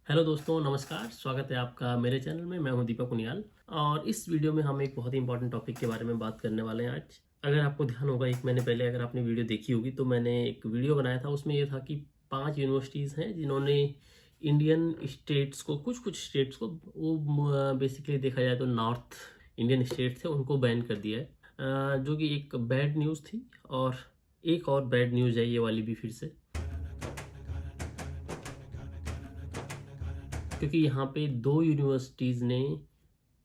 Hello दोस्तों, नमस्कार। स्वागत है आपका मेरे चैनल में। मैं हूं दीपक उनियाल और इस वीडियो में हम एक बहुत ही इंपॉर्टेंट टॉपिक के बारे में बात करने वाले हैं आज। अगर आपको ध्यान होगा, एक महीने पहले अगर आपने वीडियो देखी होगी तो मैंने एक वीडियो बनाया था। उसमें ये था कि 5 यूनिवर्सिटीज़ हैं जिन्होंने इंडियन स्टेट्स को, कुछ कुछ स्टेट्स को, वो बेसिकली देखा जाए तो नॉर्थ इंडियन स्टेट्स थे, उनको बैन कर दिया है। जो कि एक बैड न्यूज़ थी। और एक और बैड न्यूज़ है ये वाली भी फिर से, क्योंकि यहाँ पे 2 यूनिवर्सिटीज़ ने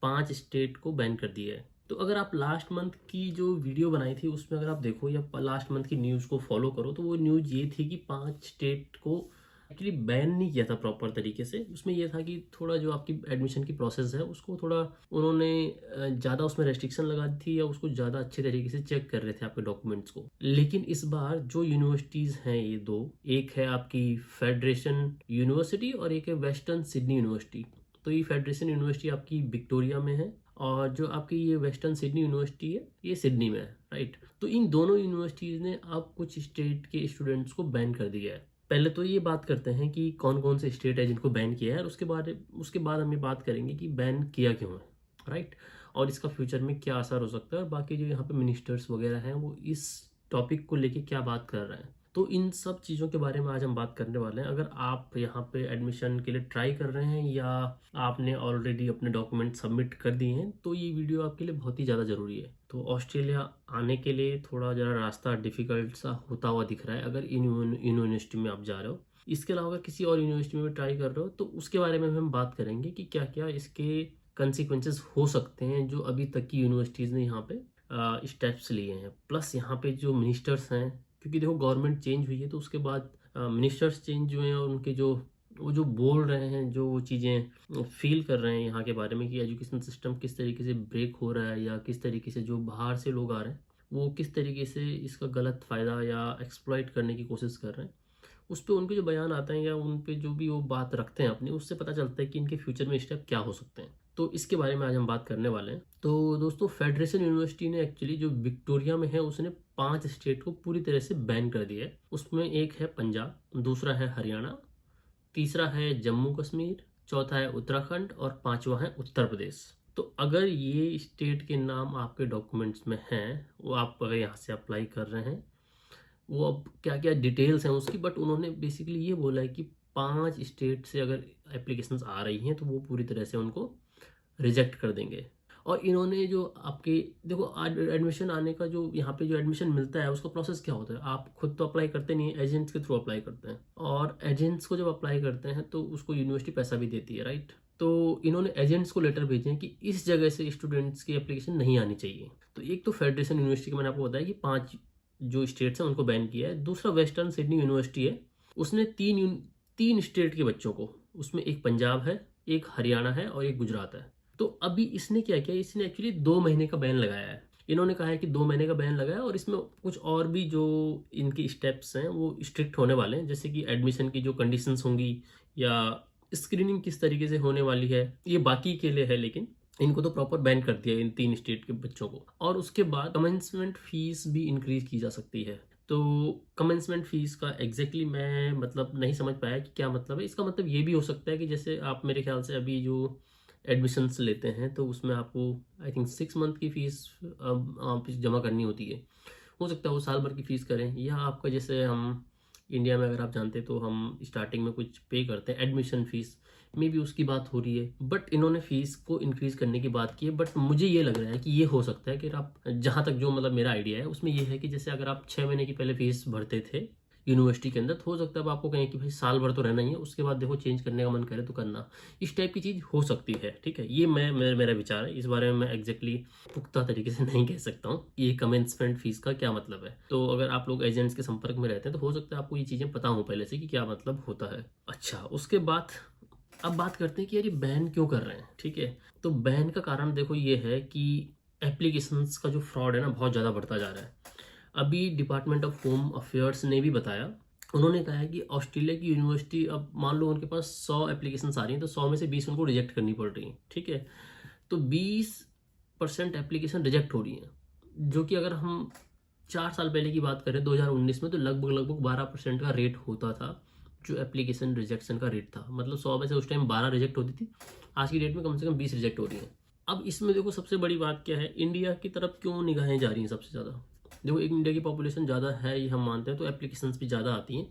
5 स्टेट को बैन कर दिया है। तो अगर आप लास्ट मंथ की जो वीडियो बनाई थी उसमें अगर आप देखो या लास्ट मंथ की न्यूज़ को फॉलो करो तो वो न्यूज़ ये थी कि 5 स्टेट को एक्चुअली बैन नहीं किया था प्रॉपर तरीके से। उसमें ये था कि थोड़ा जो आपकी एडमिशन की प्रोसेस है उसको थोड़ा उन्होंने ज़्यादा उसमें रेस्ट्रिक्शन लगा दी थी, या उसको ज़्यादा अच्छे तरीके से चेक कर रहे थे आपके डॉक्यूमेंट्स को। लेकिन इस बार जो यूनिवर्सिटीज़ हैं ये 2, एक है आपकी फेडरेशन यूनिवर्सिटी और एक है वेस्टर्न सिडनी यूनिवर्सिटी। तो ये फेडरेशन यूनिवर्सिटी आपकी विक्टोरिया में है और जो आपकी ये वेस्टर्न सिडनी यूनिवर्सिटी है ये सिडनी में है, राइट। तो इन दोनों यूनिवर्सिटीज़ ने अब कुछ स्टेट के स्टूडेंट्स को बैन कर दिया है। पहले तो ये बात करते हैं कि कौन कौन से स्टेट है जिनको बैन किया है, और उसके बाद हम ये बात करेंगे कि बैन किया क्यों है, राइट। और इसका फ्यूचर में क्या असर हो सकता है, और बाकी जो यहाँ पे मिनिस्टर्स वगैरह हैं वो इस टॉपिक को लेके क्या बात कर रहे हैं। तो इन सब चीज़ों के बारे में आज हम बात करने वाले हैं। अगर आप यहाँ पे एडमिशन के लिए ट्राई कर रहे हैं या आपने ऑलरेडी अपने डॉक्यूमेंट सबमिट कर दिए हैं तो ये वीडियो आपके लिए बहुत ही ज़्यादा ज़रूरी है। तो ऑस्ट्रेलिया आने के लिए थोड़ा ज़रा रास्ता डिफ़िकल्ट सा होता हुआ दिख रहा है अगर इन यूनिवर्सिटी में आप जा रहे हो। इसके अलावा अगर किसी और यूनिवर्सिटी में भी ट्राई कर रहे हो तो उसके बारे में हम बात करेंगे कि क्या क्या इसके कंसिक्वेंसेस हो सकते हैं जो अभी तक की यूनिवर्सिटीज़ ने यहाँ पे स्टेप्स लिए हैं। प्लस यहाँ पे जो मिनिस्टर्स हैं, क्योंकि देखो गवर्नमेंट चेंज हुई है तो उसके बाद मिनिस्टर्स चेंज हुए हैं, और उनके जो वो जो बोल रहे हैं, जो वो चीज़ें फील कर रहे हैं यहाँ के बारे में कि एजुकेशन सिस्टम किस तरीके से ब्रेक हो रहा है, या किस तरीके से जो बाहर से लोग आ रहे हैं वो किस तरीके से इसका गलत फ़ायदा या एक्सप्लॉइट करने की कोशिश कर रहे हैं। उस पे उनके जो बयान आते हैं या उन पे जो भी वो बात रखते हैं अपनी, उससे पता चलता है कि इनके फ्यूचर में स्टेप क्या हो सकते हैं। तो इसके बारे में आज हम बात करने वाले हैं। तो दोस्तों, फेडरेशन यूनिवर्सिटी ने एक्चुअली जो विक्टोरिया में है उसने 5 स्टेट को पूरी तरह से बैन कर दिया है। उसमें एक है पंजाब, दूसरा है हरियाणा, तीसरा है जम्मू कश्मीर, चौथा है उत्तराखंड और पांचवा है उत्तर प्रदेश। तो अगर ये स्टेट के नाम आपके डॉक्यूमेंट्स में हैं, वो आप अगर यहाँ से अप्लाई कर रहे हैं, वो अब क्या क्या डिटेल्स हैं उसकी, बट उन्होंने बेसिकली ये बोला है कि 5 स्टेट से अगर एप्लीकेशंस आ रही हैं तो वो पूरी तरह से उनको रिजेक्ट कर देंगे। और इन्होंने जो आपके देखो एडमिशन आने का जो यहाँ पे जो एडमिशन मिलता है उसका प्रोसेस क्या होता है, आप खुद तो अप्लाई करते नहीं है, एजेंट्स के थ्रू अप्लाई करते हैं। और एजेंट्स को जब अप्लाई करते हैं तो उसको यूनिवर्सिटी पैसा भी देती है, राइट। तो इन्होंने एजेंट्स को लेटर भेजे हैं कि इस जगह से स्टूडेंट्स की एप्लीकेशन नहीं आनी चाहिए। तो एक तो फेडरेशन यूनिवर्सिटी का मैंने आपको बताया कि 5 जो स्टेट्स हैं उनको बैन किया है। दूसरा वेस्टर्न सिडनी यूनिवर्सिटी है, उसने तीन स्टेट के बच्चों को, उसमें एक पंजाब है, एक हरियाणा है और एक गुजरात है। तो अभी इसने क्या किया, इसने एक्चुअली 2 महीने का बैन लगाया है। इन्होंने कहा है कि 2 महीने का बैन लगाया, और इसमें कुछ और भी जो इनकी स्टेप्स हैं वो स्ट्रिक्ट होने वाले हैं, जैसे कि एडमिशन की जो कंडीशंस होंगी या स्क्रीनिंग किस तरीके से होने वाली है, ये बाकी के लिए है। लेकिन इनको तो प्रॉपर बैन कर दिया इन 3 स्टेट के बच्चों को। और उसके बाद कमेंसमेंट फीस भी इंक्रीज की जा सकती है। तो कमेंसमेंट फीस का एग्जैक्टली मैं मतलब नहीं समझ पाया कि क्या मतलब है। इसका मतलब ये भी हो सकता है कि जैसे आप मेरे ख्याल से अभी जो एडमिशन्स लेते हैं तो उसमें आपको आई थिंक 6 मंथ की फ़ीस अब आप जमा करनी होती है। हो सकता है वो साल भर की फ़ीस करें, या आपका जैसे हम इंडिया में अगर आप जानते हैं तो हम स्टार्टिंग में कुछ पे करते हैं एडमिशन फ़ीस, मे बी उसकी बात हो रही है। बट इन्होंने फ़ीस को इंक्रीज़ करने की बात की है। बट मुझे ये लग रहा है कि ये हो सकता है कि आप, जहाँ तक जो मतलब मेरा आइडिया है उसमें ये है कि जैसे अगर आप 6 महीने की पहले फ़ीस भरते थे यूनिवर्सिटी के अंदर, तो हो सकता है अब आपको कहें कि भाई साल भर तो रहना ही है, उसके बाद देखो चेंज करने का मन करे तो करना। इस टाइप की चीज़ हो सकती है, ठीक है। ये मेरा विचार है। इस बारे में मैं एग्जैक्टली पुख्ता तरीके से नहीं कह सकता हूँ ये कमेंसमेंट फीस का क्या मतलब है। तो अगर आप लोग एजेंट्स के संपर्क में रहते हैं तो हो सकता है आपको ये चीज़ें पता हो पहले से कि क्या मतलब होता है। अच्छा, उसके बाद अब बात करते हैं कि यार ये बैन क्यों कर रहे हैं, ठीक है। तो बैन का कारण देखो ये है कि एप्लीकेशंस का जो फ्रॉड है ना बहुत ज़्यादा बढ़ता जा रहा है। अभी डिपार्टमेंट ऑफ होम अफेयर्स ने भी बताया, उन्होंने कहा है कि ऑस्ट्रेलिया की यूनिवर्सिटी, अब मान लो उनके पास 100 एप्लीकेशंस आ रही हैं तो 100 में से 20 उनको रिजेक्ट करनी पड़ रही हैं, ठीक है। तो 20% एप्लीकेशन रिजेक्ट हो रही हैं, जो कि अगर हम 4 साल पहले की बात करें 2019 में, तो लगभग लगभग 12% का रेट होता था जो एप्लीकेशन रिजेक्शन का रेट था, मतलब 100 में से उस टाइम 12 रिजेक्ट होती थी, आज की डेट में कम से कम 20 रिजेक्ट हो रही हैं। अब इसमें देखो सबसे बड़ी बात क्या है, इंडिया की तरफ क्यों निगाहें जा रही हैं सबसे ज़्यादा। देखो एक इंडिया की पॉपुलेशन ज़्यादा है ये हम मानते हैं, तो एप्लीकेशंस भी ज़्यादा आती हैं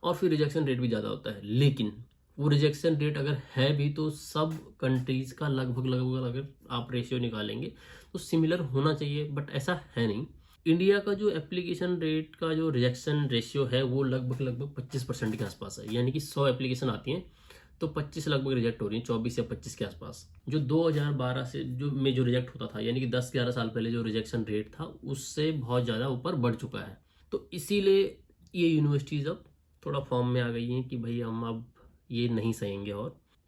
और फिर रिजेक्शन रेट भी ज़्यादा होता है। लेकिन वो रिजेक्शन रेट अगर है भी तो सब कंट्रीज़ का लगभग अगर आप रेशियो निकालेंगे तो सिमिलर होना चाहिए, बट ऐसा है नहीं। इंडिया का जो एप्लीकेशन रेट का जो रिजेक्शन रेशियो है वो लगभग 25% के आसपास है, यानी कि 100 एप्लीकेशन आती हैं तो 25 लगभग रिजेक्ट हो रही है, 24 या 25 के आसपास। जो 2012 से जो रिजेक्ट होता था, यानी कि 10-11 साल पहले जो रिजेक्शन रेट था उससे बहुत ज़्यादा ऊपर बढ़ चुका है। तो इसीलिए ये यूनिवर्सिटीज़ अब थोड़ा फॉर्म में आ गई हैं कि भाई हम अब ये नहीं सहेंगे।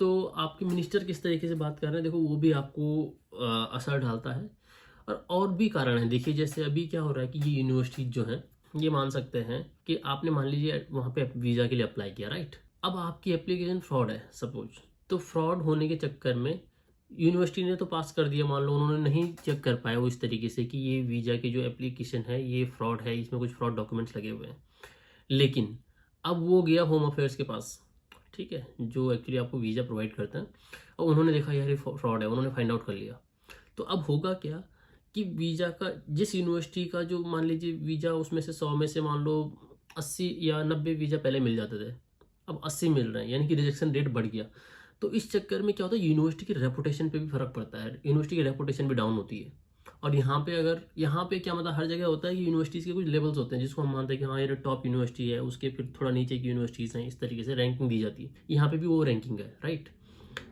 तो आपके मिनिस्टर किस तरीके से बात कर रहे हैं, देखो वो भी आपको असर डालता है। और भी कारण है, देखिए जैसे अभी क्या हो रहा है कि ये यूनिवर्सिटी जो है ये मान सकते हैं कि आपने मान लीजिए वहाँ पे वीज़ा के लिए अप्लाई किया, राइट। अब आपकी एप्लीकेशन फ्रॉड है सपोज, तो फ्रॉड होने के चक्कर में यूनिवर्सिटी ने तो पास कर दिया, मान लो उन्होंने नहीं चेक कर पाया वो इस तरीके से कि ये वीज़ा की जो एप्लीकेशन है ये फ्रॉड है, इसमें कुछ फ्रॉड डॉक्यूमेंट्स लगे हुए हैं। लेकिन अब वो गया होम अफेयर्स के पास, ठीक है, जो एक्चुअली आपको वीज़ा प्रोवाइड करते हैं, और उन्होंने देखा यार ये फ्रॉड है, उन्होंने फाइंड आउट कर लिया। तो अब होगा क्या कि वीज़ा का जिस यूनिवर्सिटी का जो मान लीजिए वीज़ा उसमें से 100 में से मान लो 80 या 90 वीज़ा पहले मिल जाते थे, अब 80 मिल रहे हैं, यानी कि रिजेक्शन रेट बढ़ गया। तो इस चक्कर में क्या होता है, यूनिवर्सिटी की रेपुटेशन पे भी फर्क पड़ता है, यूनिवर्सिटी की रेपुटेशन भी डाउन होती है। और यहाँ पे क्या मतलब हर जगह होता है कि यूनिवर्सिटीज़ के कुछ लेवल्स होते हैं जिसको हम मानते हैं कि हाँ ये टॉप यूनिवर्सिटी है, उसके फिर थोड़ा नीचे की यूनिवर्सिटीज़ हैं, इस तरीके से रैंकिंग दी जाती है। यहाँ पे भी वो रैंकिंग है, राइट।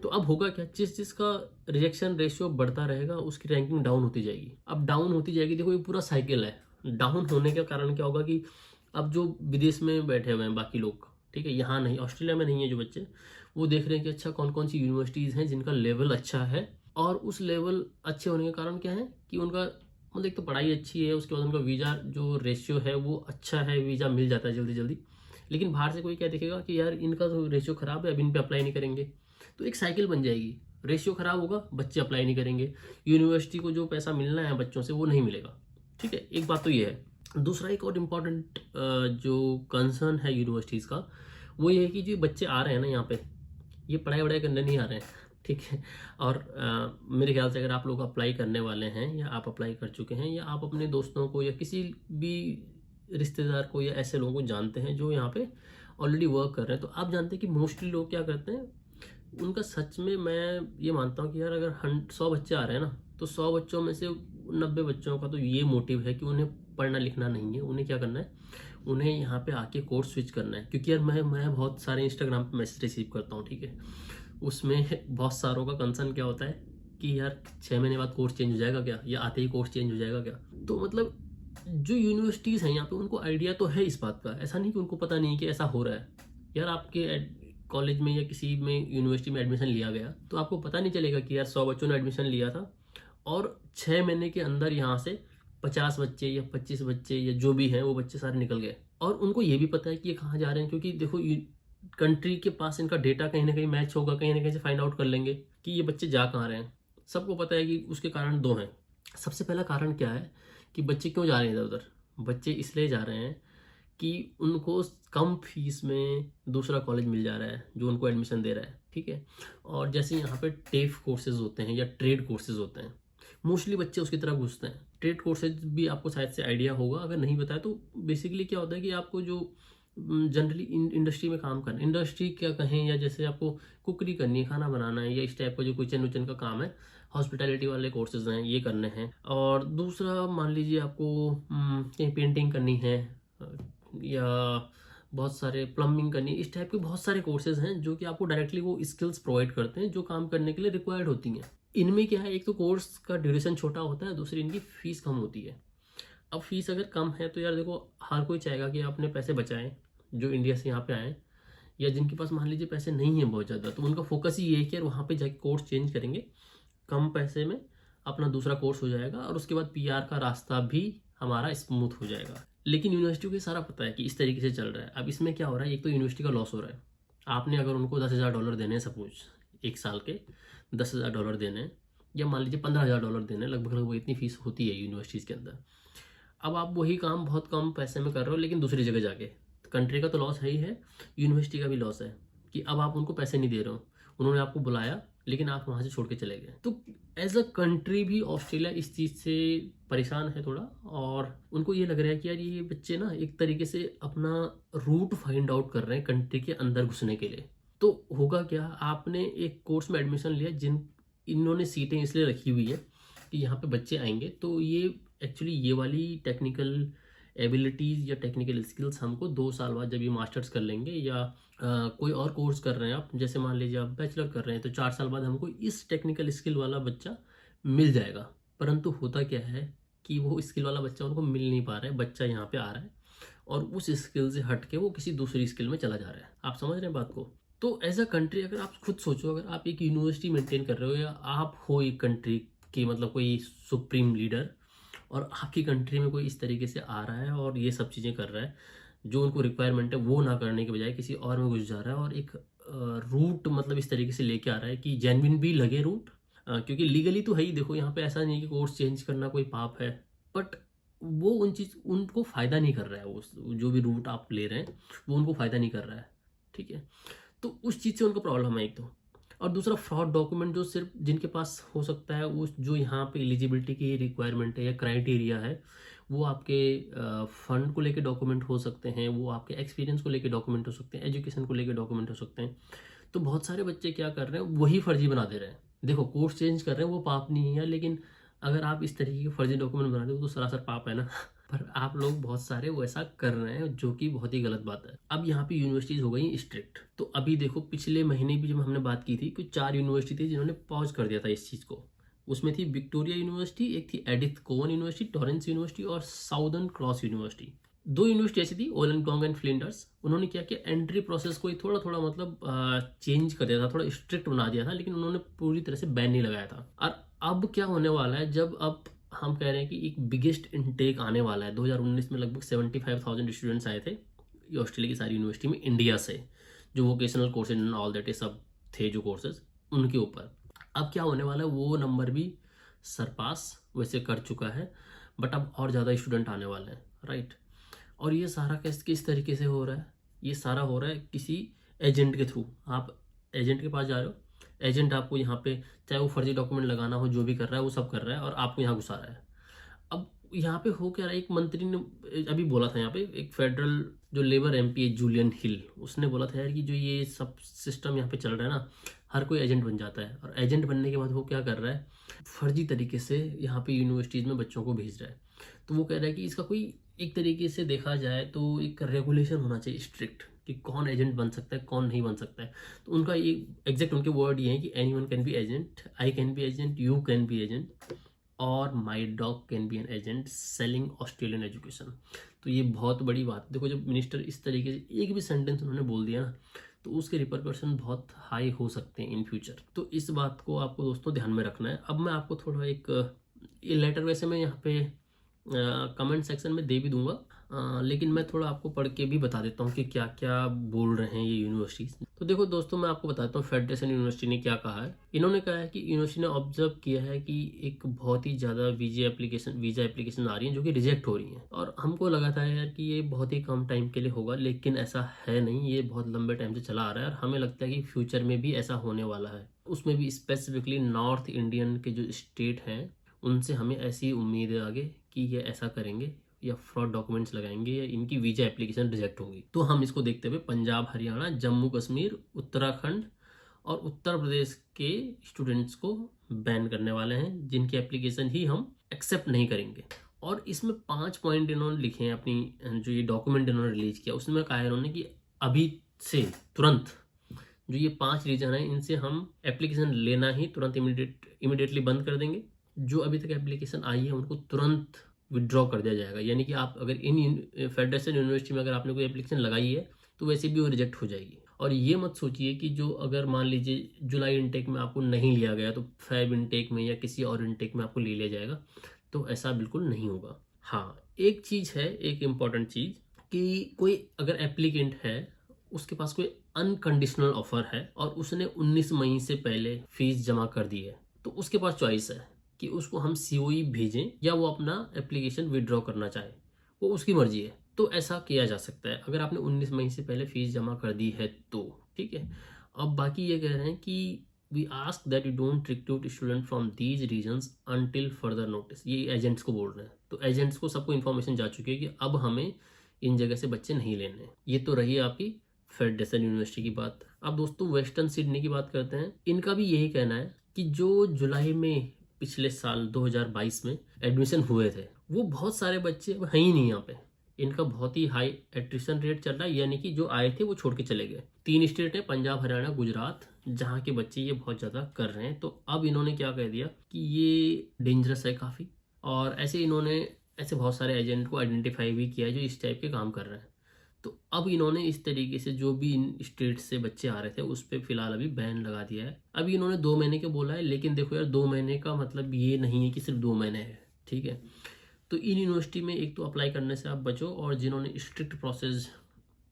तो अब होगा क्या, जिसका रिजेक्शन रेशियो बढ़ता रहेगा उसकी रैंकिंग डाउन होती जाएगी। अब डाउन होती जाएगी, देखो ये पूरा साइकिल है। डाउन होने के कारण क्या होगा कि अब जो विदेश में बैठे हुए हैं बाकी लोग, ठीक है, यहाँ नहीं, ऑस्ट्रेलिया में नहीं है जो बच्चे, वो देख रहे हैं कि अच्छा कौन कौन सी यूनिवर्सिटीज़ हैं जिनका लेवल अच्छा है, और उस लेवल अच्छे होने के कारण क्या है कि उनका मतलब एक तो पढ़ाई अच्छी है, उसके बाद उनका वीज़ा जो रेशियो है वो अच्छा है, वीज़ा मिल जाता है जल्दी जल्दी। लेकिन बाहर से कोई क्या देखेगा कि यार इनका तो रेशियो ख़राब है, अब इन पे अप्लाई नहीं करेंगे। तो एक साइकिल बन जाएगी, रेशियो ख़राब होगा, बच्चे अप्लाई नहीं करेंगे, यूनिवर्सिटी को जो पैसा मिलना है बच्चों से वो नहीं मिलेगा, ठीक है। एक बात तो ये है। दूसरा एक और इम्पॉर्टेंट जो कंसर्न है यूनिवर्सिटीज़ का, वो ये है कि जो बच्चे आ रहे हैं ना यहाँ पे, ये पढ़ाई वढ़ाई करने नहीं आ रहे हैं, ठीक है। और मेरे ख्याल से अगर आप लोग अप्लाई करने वाले हैं या आप अप्लाई कर चुके हैं या आप अपने दोस्तों को या किसी भी रिश्तेदार को या ऐसे लोगों को जानते हैं जो यहाँ पे ऑलरेडी वर्क कर रहे हैं, तो आप जानते हैं कि मोस्टली लोग क्या करते हैं, उनका सच में मैं ये मानता हूँ कि यार अगर 100 बच्चे आ रहे हैं ना, तो 100 बच्चों में से 90 बच्चों का तो ये मोटिव है कि उन्हें पढ़ना लिखना नहीं है, उन्हें क्या करना है, उन्हें यहाँ पे आके कोर्स स्विच करना है। क्योंकि यार मैं बहुत सारे इंस्टाग्राम पे मैसेज रिसीव करता हूँ, ठीक है, उसमें बहुत सारों का कंसर्न क्या होता है कि यार 6 महीने बाद कोर्स चेंज हो जाएगा क्या, या आते ही कोर्स चेंज हो जाएगा क्या। तो मतलब जो यूनिवर्सिटीज़ हैं यहाँ पे उनको आइडिया तो है इस बात का, ऐसा नहीं कि उनको पता नहीं कि ऐसा हो रहा है। यार आपके कॉलेज में या किसी में यूनिवर्सिटी में एडमिशन लिया गया तो आपको पता नहीं चलेगा कि यार 100 बच्चों ने एडमिशन लिया था और 6 महीने के अंदर यहाँ से 50 बच्चे या 25 बच्चे या जो भी हैं वो बच्चे सारे निकल गए। और उनको ये भी पता है कि ये कहाँ जा रहे हैं, क्योंकि देखो कंट्री के पास इनका डेटा कहीं ना कहीं मैच होगा, कहीं ना कहीं से फाइंड आउट कर लेंगे कि ये बच्चे जा कहाँ रहे हैं। सबको पता है कि उसके कारण दो हैं। सबसे पहला कारण क्या है कि बच्चे क्यों जा रहे हैं इधर उधर, बच्चे इसलिए जा रहे हैं कि उनको कम फीस में दूसरा कॉलेज मिल जा रहा है जो उनको एडमिशन दे रहा है, ठीक है। और जैसे यहाँ पे टेफ कोर्सेज होते हैं या ट्रेड कोर्सेज होते हैं, मोस्टली बच्चे उसकी तरफ घुसते हैं। ट्रेड कोर्सेज भी आपको शायद से आइडिया होगा, अगर नहीं बताया तो बेसिकली क्या होता है कि आपको जो जनरली इंडस्ट्री में काम करना, इंडस्ट्री क्या कहें, या जैसे आपको कुकरी करनी है, खाना बनाना है, या इस टाइप का जो किचन विचन का काम है, हॉस्पिटैलिटी वाले कोर्सेज हैं ये करने हैं। और दूसरा मान लीजिए आपको कहीं पेंटिंग करनी है या बहुत सारे प्लम्बिंग करनी, इस टाइप के बहुत सारे कोर्सेज हैं जो कि आपको डायरेक्टली वो स्किल्स प्रोवाइड करते हैं जो काम करने के लिए रिक्वायर्ड होती हैं। इनमें क्या है, एक तो कोर्स का ड्यूरेशन छोटा होता है, दूसरी इनकी फीस कम होती है। अब फीस अगर कम है तो यार देखो हर कोई चाहेगा कि अपने पैसे बचाएं जो इंडिया से यहाँ पे आए, या जिनके पास मान लीजिए पैसे नहीं है बहुत ज़्यादा, तो उनका फोकस ही ये है कि यार वहाँ पे जाके कोर्स चेंज करेंगे, कम पैसे में अपना दूसरा कोर्स हो जाएगा और उसके बाद पीआर का रास्ता भी हमारा स्मूथ हो जाएगा। लेकिन यूनिवर्सिटी को ये सारा पता है कि इस तरीके से चल रहा है। अब इसमें क्या हो रहा है, एक तो यूनिवर्सिटी का लॉस हो रहा है। आपने अगर उनको $10,000 देने हैं, सपोज एक साल के $10,000 देने हैं, या मान लीजिए $15,000 देने हैं, लगभग इतनी फीस होती है यूनिवर्सिटीज़ के अंदर। अब आप वही काम बहुत कम पैसे में कर रहे हो लेकिन दूसरी जगह जाके, कंट्री का तो लॉस है ही है, यूनिवर्सिटी का भी लॉस है कि अब आप उनको पैसे नहीं दे रहे हो, उन्होंने आपको बुलाया लेकिन आप वहाँ से छोड़ के चले गए। तो एज अ कंट्री भी ऑस्ट्रेलिया इस चीज़ से परेशान है थोड़ा, और उनको ये लग रहा है कि यार ये बच्चे ना एक तरीके से अपना रूट फाइंड आउट कर रहे हैं कंट्री के अंदर घुसने के लिए। तो होगा क्या, आपने एक कोर्स में एडमिशन लिया, इन्होंने सीटें इसलिए रखी हुई है कि यहाँ पे बच्चे आएंगे, तो ये एक्चुअली ये वाली टेक्निकल एबिलिटीज़ या टेक्निकल स्किल्स हमको 2 साल बाद जब ये मास्टर्स कर लेंगे या कोई और कोर्स कर रहे हैं आप, जैसे मान लीजिए आप बैचलर कर रहे हैं, तो 4 साल बाद हमको इस टेक्निकल स्किल वाला बच्चा मिल जाएगा। परंतु होता क्या है कि वो स्किल वाला बच्चा उनको मिल नहीं पा रहा है, बच्चा यहाँ पे आ रहा है और उस स्किल से हट के वो किसी दूसरी स्किल में चला जा रहा है। आप समझ रहे हैं बात को? तो एज अ कंट्री अगर आप खुद सोचो, अगर आप एक यूनिवर्सिटी मेंटेन कर रहे हो या आप हो एक कंट्री की मतलब कोई सुप्रीम लीडर, और आपकी कंट्री में कोई इस तरीके से आ रहा है और ये सब चीज़ें कर रहा है, जो उनको रिक्वायरमेंट है वो ना करने के बजाय किसी और में घुस जा रहा है और एक रूट मतलब इस तरीके से लेके आ रहा है कि जेन्युइन भी लगे रूट, क्योंकि लीगली तो है ही। देखो यहाँ पे ऐसा नहीं है कि कोर्स चेंज करना कोई पाप है, बट वो उनको फ़ायदा नहीं कर रहा है, वो जो भी रूट आप ले रहे हैं वो उनको फ़ायदा नहीं कर रहा है, ठीक है। तो उस चीज़ से उनको प्रॉब्लम है एक तो, और दूसरा फ्रॉड डॉक्यूमेंट जो सिर्फ जिनके पास हो सकता है, वो जो यहाँ पे एलिजिबिलिटी की रिक्वायरमेंट है या क्राइटेरिया है, वो आपके फंड को लेके डॉक्यूमेंट हो सकते हैं, वो आपके एक्सपीरियंस को लेके डॉक्यूमेंट हो सकते हैं, एजुकेशन को लेके डॉक्यूमेंट हो सकते हैं। तो बहुत सारे बच्चे क्या कर रहे हैं, वही फर्जी बना दे रहे हैं। देखो कोर्स चेंज कर रहे हैं वो पाप नहीं है, लेकिन अगर आप इस तरीके के फर्जी डॉक्यूमेंट बना दो तो सरासर पाप है ना। पर आप लोग बहुत सारे वो ऐसा कर रहे हैं, जो कि बहुत ही गलत बात है। अब यहाँ पे यूनिवर्सिटीज़ हो गई स्ट्रिक्ट, तो अभी देखो पिछले महीने भी जब हमने बात की थी, कुछ 4 यूनिवर्सिटी थी जिन्होंने पॉज कर दिया था इस चीज़ को। उसमें थी विक्टोरिया यूनिवर्सिटी, एक थी एडिथ कोवन यूनिवर्सिटी, टॉरेंस यूनिवर्सिटी और साउदर्न क्रॉस यूनिवर्सिटी। 2 यूनिवर्सिटी ऐसी थी, वोllongong एंड फ्लिंडर्स। उन्होंने क्या किया, एंट्री प्रोसेस को थोड़ा थोड़ा मतलब चेंज कर दिया था, थोड़ा स्ट्रिक्ट बना दिया था, लेकिन उन्होंने पूरी तरह से बैन नहीं लगाया था। और अब क्या होने वाला है, जब अब हम कह रहे हैं कि एक बिगेस्ट इनटेक आने वाला है। 2019 में लगभग 75,000 स्टूडेंट्स आए थे ये ऑस्ट्रेलिया की सारी यूनिवर्सिटी में, इंडिया से, जो vocational courses and all that सब थे जो कोर्सेज उनके ऊपर। अब क्या होने वाला है, वो नंबर भी सरपास वैसे कर चुका है, बट अब और ज़्यादा स्टूडेंट आने वाले हैं, राइट। और ये सारा किस तरीके से हो रहा है, ये सारा हो रहा है किसी एजेंट के थ्रू। आप एजेंट के पास जा रहे हो, एजेंट आपको यहाँ पे चाहे वो फर्जी डॉक्यूमेंट लगाना हो, जो भी कर रहा है वो सब कर रहा है और आपको यहाँ घुसा रहा है। अब यहाँ पे हो क्या रहा है, एक मंत्री ने अभी बोला था, यहाँ पे एक फेडरल जो लेबर एमपी है जूलियन हिल, उसने बोला था यार कि जो ये सब सिस्टम यहाँ पे चल रहा है ना, हर कोई एजेंट बन जाता है, और एजेंट बनने के बाद वो क्या कर रहा है, फर्जी तरीके से यहाँ पे यूनिवर्सिटीज़ में बच्चों को भेज रहा है। तो वो कह रहा है कि इसका कोई एक तरीके से देखा जाए तो एक रेगुलेशन होना चाहिए स्ट्रिक्ट, कि कौन एजेंट बन सकता है कौन नहीं बन सकता है। तो उनका ये एग्जैक्ट उनके वर्ड ये हैं कि anyone can be agent, I can be agent, you can be agent, और my dog can be an agent selling Australian education. तो ये बहुत बड़ी बात है। देखो जब मिनिस्टर इस तरीके से एक भी सेंटेंस उन्होंने बोल दिया ना, तो उसके रिपरकशन बहुत हाई हो सकते हैं इन फ्यूचर। तो इस बात को आपको दोस्तों ध्यान में रखना है। अब मैं आपको थोड़ा एक ये लेटर वैसे मैं यहाँ पे कमेंट सेक्शन में दे भी दूंगा, लेकिन मैं थोड़ा आपको पढ़ के भी बता देता हूँ कि क्या क्या बोल रहे हैं ये यूनिवर्सिटीज़। तो देखो दोस्तों, मैं आपको बताता हूँ फेडरेशन यूनिवर्सिटी ने क्या कहा है। इन्होंने कहा है कि यूनिवर्सिटी ने ऑब्जर्व किया है कि एक बहुत ही ज़्यादा वीजा एप्लीकेशन आ रही है जो कि रिजेक्ट हो रही हैं, और हमको लगा था यार कि ये बहुत ही कम टाइम के लिए होगा, लेकिन ऐसा है नहीं, ये बहुत लंबे टाइम से चला आ रहा है, और हमें लगता है कि फ्यूचर में भी ऐसा होने वाला है। उसमें भी स्पेसिफिकली नॉर्थ इंडियन के जो स्टेट हैं उनसे हमें ऐसी उम्मीद है आगे कि ये ऐसा करेंगे या फ्रॉड डॉक्यूमेंट्स लगाएंगे या इनकी वीजा एप्लीकेशन रिजेक्ट होगी। तो हम इसको देखते हुए पंजाब, हरियाणा, जम्मू कश्मीर, उत्तराखंड और उत्तर प्रदेश के स्टूडेंट्स को बैन करने वाले हैं, जिनकी एप्लीकेशन ही हम एक्सेप्ट नहीं करेंगे। और इसमें 5 पॉइंट इन्होंने लिखे हैं अपनी जो ये डॉक्यूमेंट इन्होंने रिलीज किया, उसमें कहा है इन्होंने कि अभी से तुरंत जो ये 5 रीजन है, इनसे हम एप्लीकेशन लेना ही तुरंत इमीडिएटली बंद कर देंगे। जो अभी तक एप्लीकेशन आई है उनको तुरंत विड्रॉ कर दिया जाएगा। यानी कि आप अगर इन फेडरेशन यूनिवर्सिटी में अगर आपने कोई एप्लीकेशन लगाई है तो वैसे भी वो रिजेक्ट हो जाएगी। और ये मत सोचिए कि जो अगर मान लीजिए जुलाई इनटेक में आपको नहीं लिया गया तो फेब इनटेक में या किसी और इनटेक में आपको ले लिया जाएगा, तो ऐसा बिल्कुल नहीं होगा। हाँ, एक चीज़ है, एक इम्पॉर्टेंट चीज़, कि कोई अगर एप्लीकेंट है उसके पास कोई अनकंडीशनल ऑफर है और उसने 19 मई से पहले फीस जमा कर दी है, तो उसके पास चॉइस है कि उसको हम COE भेजें या वो अपना एप्लीकेशन विड्रॉ करना चाहे, वो उसकी मर्जी है। तो ऐसा किया जा सकता है अगर आपने 19 मई से पहले फीस जमा कर दी है तो, ठीक है। अब बाकी ये कह रहे हैं कि we ask that you don't recruit student from these regions until further notice. ये एजेंट्स को बोल रहे हैं, तो एजेंट्स को सबको इन्फॉर्मेशन जा चुकी है कि अब हमें इन जगह से बच्चे नहीं लेने हैं। ये तो रही आपकी फेडरेशन यूनिवर्सिटी की बात। अब दोस्तों वेस्टर्न सिडनी की बात करते हैं। इनका भी यही कहना है कि जो जुलाई में पिछले साल 2022 में एडमिशन हुए थे वो बहुत सारे बच्चे अब हैं ही नहीं यहाँ पे। इनका बहुत ही हाई एट्रिशन रेट चल रहा है, यानी कि जो आए थे वो छोड़ के चले गए। 3 स्टेट है, पंजाब, हरियाणा, गुजरात, जहाँ के बच्चे ये बहुत ज़्यादा कर रहे हैं। तो अब इन्होंने क्या कह दिया कि ये डेंजरस है काफ़ी, और ऐसे इन्होंने ऐसे बहुत सारे एजेंट को आइडेंटिफाई भी किया है जो इस टाइप के काम कर रहे हैं। तो अब इन्होंने इस तरीके से जो भी इन स्टेट से बच्चे आ रहे थे उस पर फिलहाल अभी बैन लगा दिया है। अभी इन्होंने 2 महीने के बोला है, लेकिन देखो यार 2 महीने का मतलब ये नहीं है कि सिर्फ 2 महीने है, ठीक है। तो इन यूनिवर्सिटी में एक तो अप्लाई करने से आप बचो, और जिन्होंने स्ट्रिक्ट प्रोसेस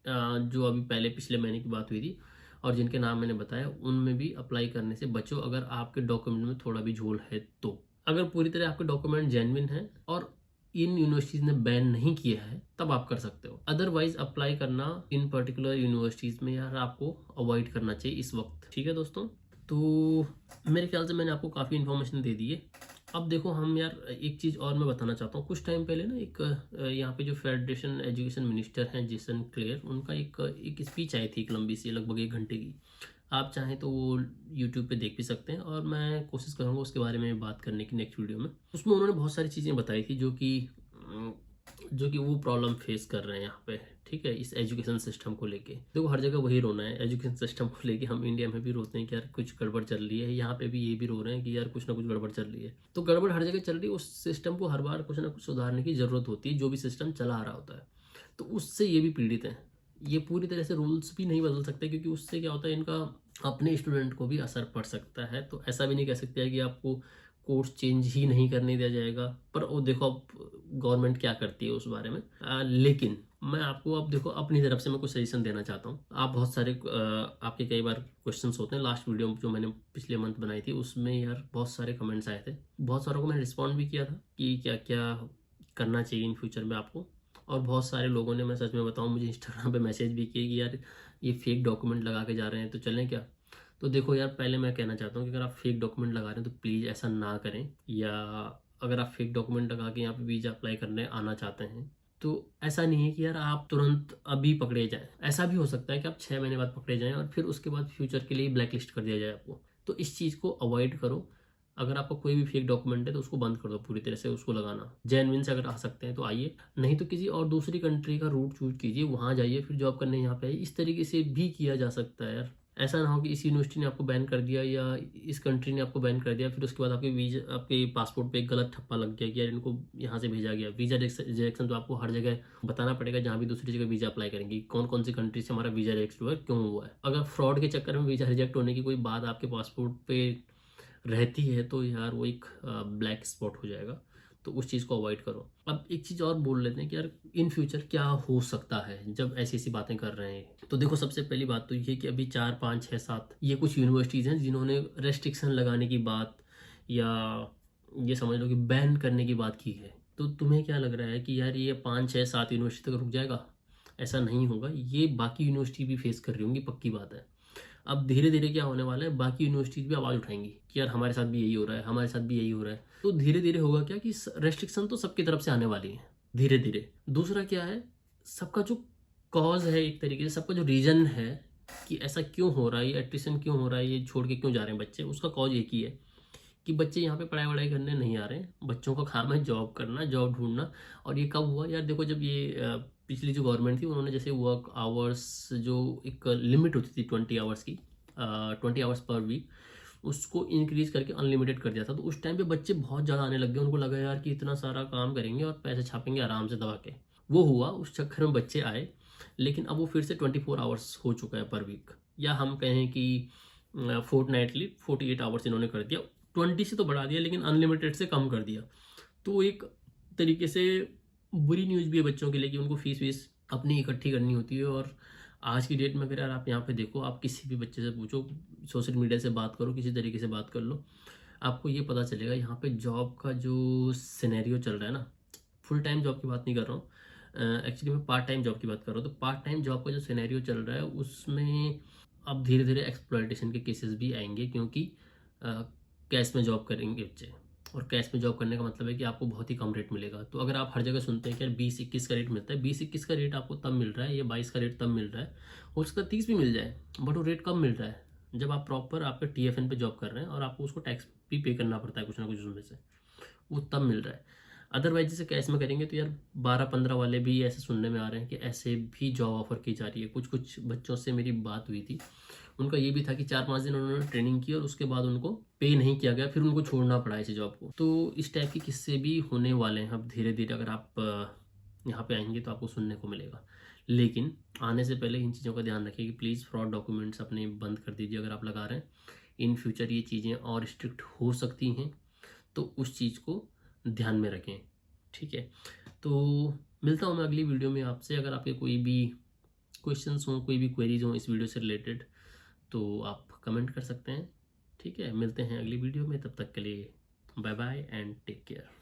जो अभी पहले पिछले महीने की बात हुई थी और जिनके नाम मैंने बताया उनमें भी अप्लाई करने से बचो अगर आपके डॉक्यूमेंट में थोड़ा भी झोल है तो। अगर पूरी तरह आपके डॉक्यूमेंट जेन्युइन है और इन यूनिवर्सिटीज़ ने बैन नहीं किया है तब आप कर सकते हो। अदरवाइज अप्लाई करना इन पर्टिकुलर यूनिवर्सिटीज़ में यार आपको अवॉइड करना चाहिए इस वक्त, ठीक है दोस्तों। तो मेरे ख्याल से मैंने आपको काफ़ी इन्फॉर्मेशन दे दी है। अब देखो हम यार एक चीज़ और मैं बताना चाहता हूँ। कुछ टाइम पहले ना एक यहाँ पे जो फेडरेशन एजुकेशन मिनिस्टर हैं जेसन क्लेयर, उनका एक स्पीच आई थी, एक लंबी सी, लगभग 1 घंटे की। आप चाहें तो वो यूट्यूब पे देख भी सकते हैं, और मैं कोशिश करूँगा उसके बारे में बात करने की नेक्स्ट वीडियो में। उसमें उन्होंने बहुत सारी चीज़ें बताई थी जो कि वो प्रॉब्लम फेस कर रहे हैं यहाँ पे, ठीक है, इस एजुकेशन सिस्टम को लेके। देखो हर जगह वही रोना है एजुकेशन सिस्टम को लेके। हम इंडिया में भी रोते हैं कि यार कुछ गड़बड़ चल रही है, यहाँ पे भी ये भी रो रहे हैं कि यार कुछ ना कुछ गड़बड़ चल रही है। तो गड़बड़ हर जगह चल रही है, उस सिस्टम को हर बार कुछ ना कुछ सुधारने की ज़रूरत होती है, जो भी सिस्टम चला आ रहा होता है। तो उससे ये भी पीड़ित हैं। ये पूरी तरह से रूल्स भी नहीं बदल सकते, क्योंकि उससे क्या होता है, इनका अपने स्टूडेंट को भी असर पड़ सकता है। तो ऐसा भी नहीं कह सकते हैं कि आपको कोर्स चेंज ही नहीं करने दिया जाएगा, पर वो देखो अब गवर्नमेंट क्या करती है उस बारे में। लेकिन मैं आपको अब देखो अपनी तरफ से मैं कुछ सजेशन देना चाहता हूँ। आप बहुत सारे आपके कई बार क्वेश्चंस होते हैं। लास्ट वीडियो जो मैंने पिछले मंथ बनाई थी उसमें यार बहुत सारे कमेंट्स आए थे, बहुत सारों को मैंने रिस्पॉन्ड भी किया था कि क्या क्या करना चाहिए इन फ्यूचर में आपको। और बहुत सारे लोगों ने, मैं सच में बताऊँ, मुझे इंस्टाग्राम पे मैसेज भी किए कि यार ये फेक डॉक्यूमेंट लगा के जा रहे हैं तो चलें क्या। तो देखो यार पहले मैं कहना चाहता हूँ कि अगर आप फेक डॉक्यूमेंट लगा रहे हैं तो प्लीज़ ऐसा ना करें। या अगर आप फेक डॉक्यूमेंट लगा के यहाँ पे वीज़ा अप्लाई करने आना चाहते हैं तो ऐसा नहीं है कि यार आप तुरंत अभी पकड़े जाएं। ऐसा भी हो सकता है कि आप 6 महीने बाद पकड़े जाएं और फिर उसके बाद फ्यूचर के लिए ब्लैक लिस्ट कर दिया जाए आपको। तो इस चीज़ को अवॉइड करो। अगर आपका कोई भी फेक डॉक्यूमेंट है तो उसको बंद कर दो पूरी तरह से, उसको लगाना। जेन्युइन से अगर आ सकते हैं तो आइए, नहीं तो किसी और दूसरी कंट्री का रूट चूज कीजिए, वहाँ जाइए, फिर जॉब करने यहाँ पे आइए। इस तरीके से भी किया जा सकता है यार। ऐसा ना हो कि इस यूनिवर्सिटी ने आपको बैन कर दिया या इस कंट्री ने आपको बैन कर दिया, फिर उसके बाद आपके वीजा, आपके पासपोर्ट पे एक गलत ठप्पा लग गया कि यार इनको यहाँ से भेजा गया। वीज़ा रिजेक्शन तो आपको हर जगह बताना पड़ेगा, जहाँ भी दूसरी जगह वीज़ा अप्लाई करेंगे, कौन कौन सी कंट्री से हमारा वीज़ा रिजेक्ट हुआ है, क्यों हुआ है। अगर फ्रॉड के चक्कर में वीज़ा रिजेक्ट होने की कोई बात आपके पासपोर्ट पे रहती है तो यार वो एक ब्लैक स्पॉट हो जाएगा। तो उस चीज़ को अवॉइड करो। अब एक चीज़ और बोल लेते हैं कि यार इन फ्यूचर क्या हो सकता है जब ऐसी ऐसी बातें कर रहे हैं। तो देखो सबसे पहली बात तो ये कि अभी 4, 5, 6, 7 ये कुछ यूनिवर्सिटीज़ हैं जिन्होंने रेस्ट्रिक्शन लगाने की बात या ये समझ लो कि बैन करने की बात की है। तो तुम्हें क्या लग रहा है कि यार ये 5, 6, 7 यूनिवर्सिटी तक रुक जाएगा? ऐसा नहीं होगा। ये बाकी यूनिवर्सिटी भी फेस कर रही होंगी, पक्की बात है। अब धीरे धीरे क्या होने वाला है, बाकी यूनिवर्सिटीज भी आवाज़ उठाएंगी कि यार हमारे साथ भी यही हो रहा है, हमारे साथ भी यही हो रहा है। तो धीरे धीरे होगा क्या कि रेस्ट्रिक्शन तो सबकी तरफ से आने वाली है धीरे धीरे। दूसरा क्या है, सबका जो कॉज है, एक तरीके से सबका जो रीज़न है कि ऐसा क्यों हो रहा है, ये एट्रिशन क्यों हो रहा है, ये छोड़ के क्यों जा रहे हैं बच्चे, उसका कॉज एक ही है कि बच्चे यहाँ पे पढ़ाई वढ़ाई करने नहीं आ रहे हैं। बच्चों का काम है जॉब करना, जॉब ढूंढना। और ये कब हुआ यार, देखो जब ये पिछली जो गवर्नमेंट थी उन्होंने जैसे वर्क आवर्स जो एक लिमिट होती थी 20 आवर्स की, 20 आवर्स पर वीक, उसको इंक्रीज करके अनलिमिटेड कर दिया था। तो उस टाइम पे बच्चे बहुत ज़्यादा आने लग गए। उनको लगा यार कि इतना सारा काम करेंगे और पैसे छापेंगे आराम से दबा के। वो हुआ, उस चक्कर में बच्चे आए। लेकिन अब वो फिर से 24 आवर्स हो चुका है पर वीक, या हम कहें कि फोर्टनाइटली 48 आवर्स इन्होंने कर दिया। 20 से तो बढ़ा दिया लेकिन अनलिमिटेड से कम कर दिया। तो एक तरीके से बुरी न्यूज़ भी है बच्चों के लिए कि उनको फीस वीस अपनी इकट्ठी करनी होती है। और आज की डेट में अगर यार आप यहाँ पे देखो, आप किसी भी बच्चे से पूछो, सोशल मीडिया से बात करो, किसी तरीके से बात कर लो, आपको ये पता चलेगा यहाँ पे जॉब का जो सिनेरियो चल रहा है ना, फुल टाइम जॉब की बात नहीं कर रहा हूँ, एक्चुअली मैं पार्ट टाइम जॉब की बात कर रहा हूँ। तो पार्ट टाइम जॉब का जो सिनेरियो चल रहा है उसमें अब धीरे धीरे एक्सप्लॉयटेशन के केसेस भी आएंगे, क्योंकि कैश में जॉब करेंगे बच्चे, और कैश में जॉब करने का मतलब है कि आपको बहुत ही कम रेट मिलेगा। तो अगर आप हर जगह सुनते हैं कि यार 20-21 का रेट मिलता है, 20-21 का रेट आपको तब मिल रहा है, या 22 का रेट तब मिल रहा है, हो सकता है 30 भी मिल जाए, बट वो रेट कब मिल रहा है? जब आप प्रॉपर आपके TFN पे जॉब कर रहे हैं और आपको उसको टैक्स भी पे करना पड़ता है कुछ ना कुछ उसमें से, वो तब मिल रहा है। अदरवाइज जैसे कैश में करेंगे तो यार 12-15 वाले भी ऐसे सुनने में आ रहे हैं कि ऐसे भी जॉब ऑफर की जा रही है। कुछ कुछ बच्चों से मेरी बात हुई थी, उनका ये भी था कि 4-5 दिन उन्होंने ट्रेनिंग की और उसके बाद उनको पे नहीं किया गया, फिर उनको छोड़ना पड़ा इस जॉब को। तो इस टाइप के किस्से भी होने वाले हैं अब धीरे धीरे। अगर आप यहाँ पे आएंगे तो आपको सुनने को मिलेगा। लेकिन आने से पहले इन चीज़ों का ध्यान रखिए कि प्लीज़ फ्रॉड डॉक्यूमेंट्स अपने बंद कर दीजिए अगर आप लगा रहे हैं। इन फ्यूचर ये चीज़ें और स्ट्रिक्ट हो सकती हैं, तो उस चीज़ को ध्यान में रखें, ठीक है। तो मिलता हूँ मैं अगली वीडियो में आपसे। अगर आपके कोई भी क्वेश्चंस हों, कोई भी क्वेरीज हों इस वीडियो से रिलेटेड, तो आप कमेंट कर सकते हैं, ठीक है। मिलते हैं अगली वीडियो में, तब तक के लिए bye bye and take care.